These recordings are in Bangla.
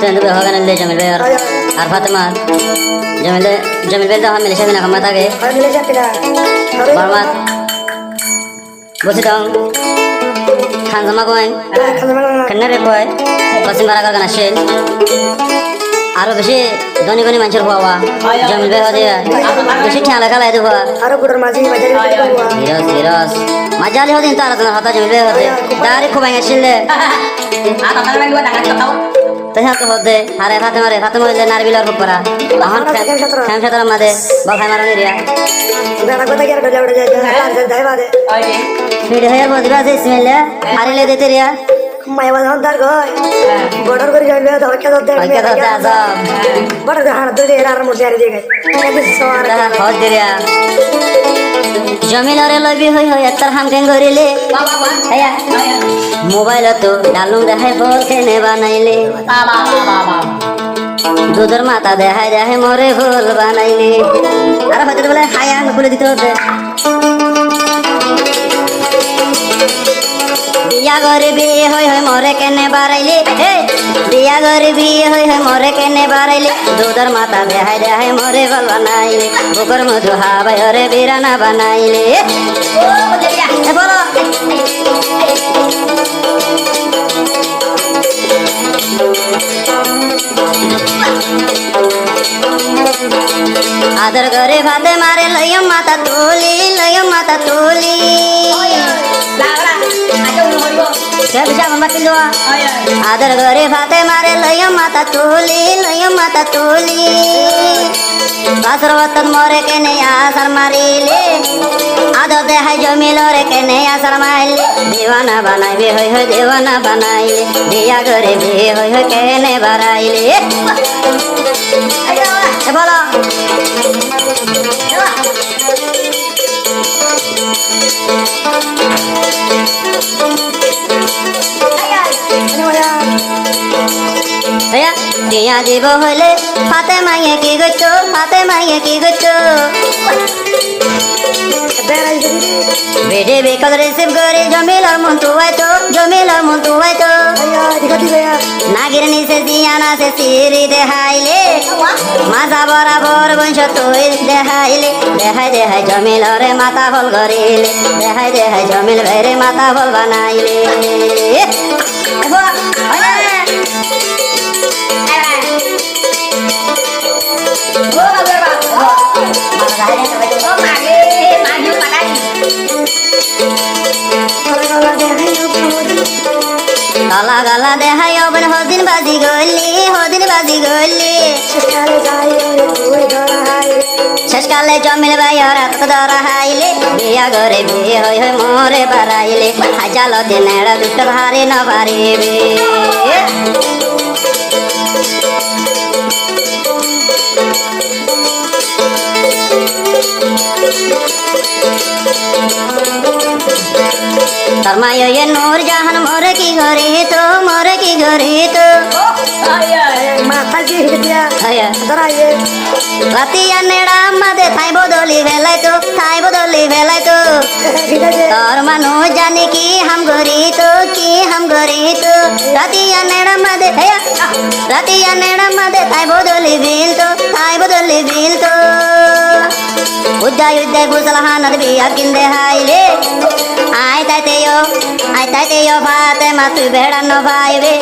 Tuan tu berhagan le Jamil Bey আর ফাতেমা জমিল বেল দাও মিলে সাবিনা কামাত আগে মিলে যাপিলা বরমাত বসে দাও খান জামা কয় কেনারে কয় পশ্চিম বারাগার গান আসে আরো বেশি ধনী ধনী মানুষের হওয়া জমিল বেল দিয়ে বেশি ঠেলা খেলা দেবো আরো গুড়র মাঝি বাজারে হিরস হিরস মাজালি হদিন তার হতা জমিল বেল হতে দাঁড়ি খুব আসলে তাই তো হতে আরে ফাতেমা হইলে নারবিলার খুব করা আমার ফ্যাম সাতরা মাদে বাফাই মারন এরিয়া বেড়া কথা কি আর ডলে উড়ে যায় যায় বাদে ভিডিও হেয়ার বদিবা আছে ইসমাইলে আরেলে দিতে রিয়া মাইবা যখন তার গয় বর্ডার করে যাইবে ধরকে ধরতে আজাব বর্ডার হাত ধরে আর মুড়ে আর দিয়ে গেছে সওয়ার হদ দিরিয়া জমিল আরে লবি হই হই এতর হাম কেন গরিলে আয়া মোবাইল তো ডালুং দেখাই বল কেনে বানাইলে দুধের মাথা দেখাই দেখাই মরে ভুল বানাইলে আর হয়তো বলে হায়া খুলে দিতে হতে বিয়া ঘরে বিয়ে হই হই মরে কেনে বাড়াইলে বিয়া ঘরে বিয়ে হই হই মরে কেনে বাড়াইলে দুধের মাথা দেখাই দেখাই মরে ভুল বানাইলে বুকর মধু হাবাই হরে বিরানা বানাইলে বলো আদর ঘরে ভাতে মারে লয়ম মাথা তুলি আদর ঘরে ভাতে মারে লয়ম মাথা তুলি বাসর বতন মরে কেনে আসার মারিলে আদর দেখাই জমিল রে কেনে আসার মাইলে দেওয়ানা বানাইবে হই হই দেওয়ানা বানাইলে বিয়া ঘরে বিয়ে হই হই কেনে বাড়াইলে বলো টিয়া দিব হইলে হাতে মাইয়ে কি গইতো বেডে বেকাল রিসিভ করে জমিলার মন তো আইতো নাগির নিচে জিয়ানা সে সিরি দেখাইলে মাজা বরাবর বংশ তুই দেখাইলে দেখাই জমিল রে মাথা ফল গরিলে দেখাই জমিল ভেরে মাথা ফল বানাইলে কালা গালা দেখাই অবন হদিন বাজি গলি শেষকালে জমিল ভাইয়ার ধরা হাইলে বিয়া ঘরে বিয়ে হই হই মরে বাড়াইলে হাজাল দিনের দুটো ভারে ন পারিবে তার মায়ে নূর জাহান মরে কি ঘরে তো মাথা কি হিদিয়া ধরাইয়ে রাতিয়া নেড়া মাদে থাই বদলি ভেলাই তো তোর মানুষ জানে কি হাম গরি তো রাতিয়া নেড়া মাদে থাই বদলি বিল তো উদ্যায় গুজল হানার বিয়া কিনতে হাইলে আয় তাইতেও ভাতে মাতুই বেড়ান ভাইবে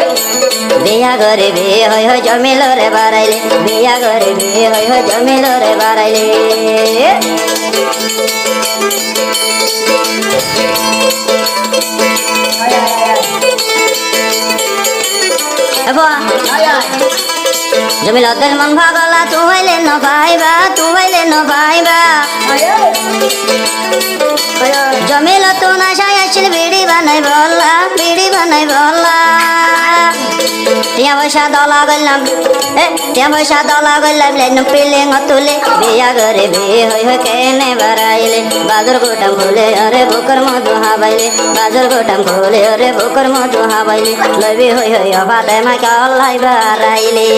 বিয়া ঘরে বিয়ে হই হই জমিল রে বাড়াইলে বিয়া ঘরে বিয়ে হই হই জমিল রে বাড়াইলে জমিল দেশ মন ভাগলা তু হইলে ন ভাইবা জমিল তো না সায়াছিল বিড়ি বানাই বললা টিয়া পয়সা দলা গল্লাম লেনু পিলে তুলে বিয়া ঘরে বিয়ে হই হই কেনে বাড়াইলে বাজার গোটাম খুলে আরে বুকর মধু হাবাইলে লবি হই হই অভাতে মা কালাই বাড়াইলে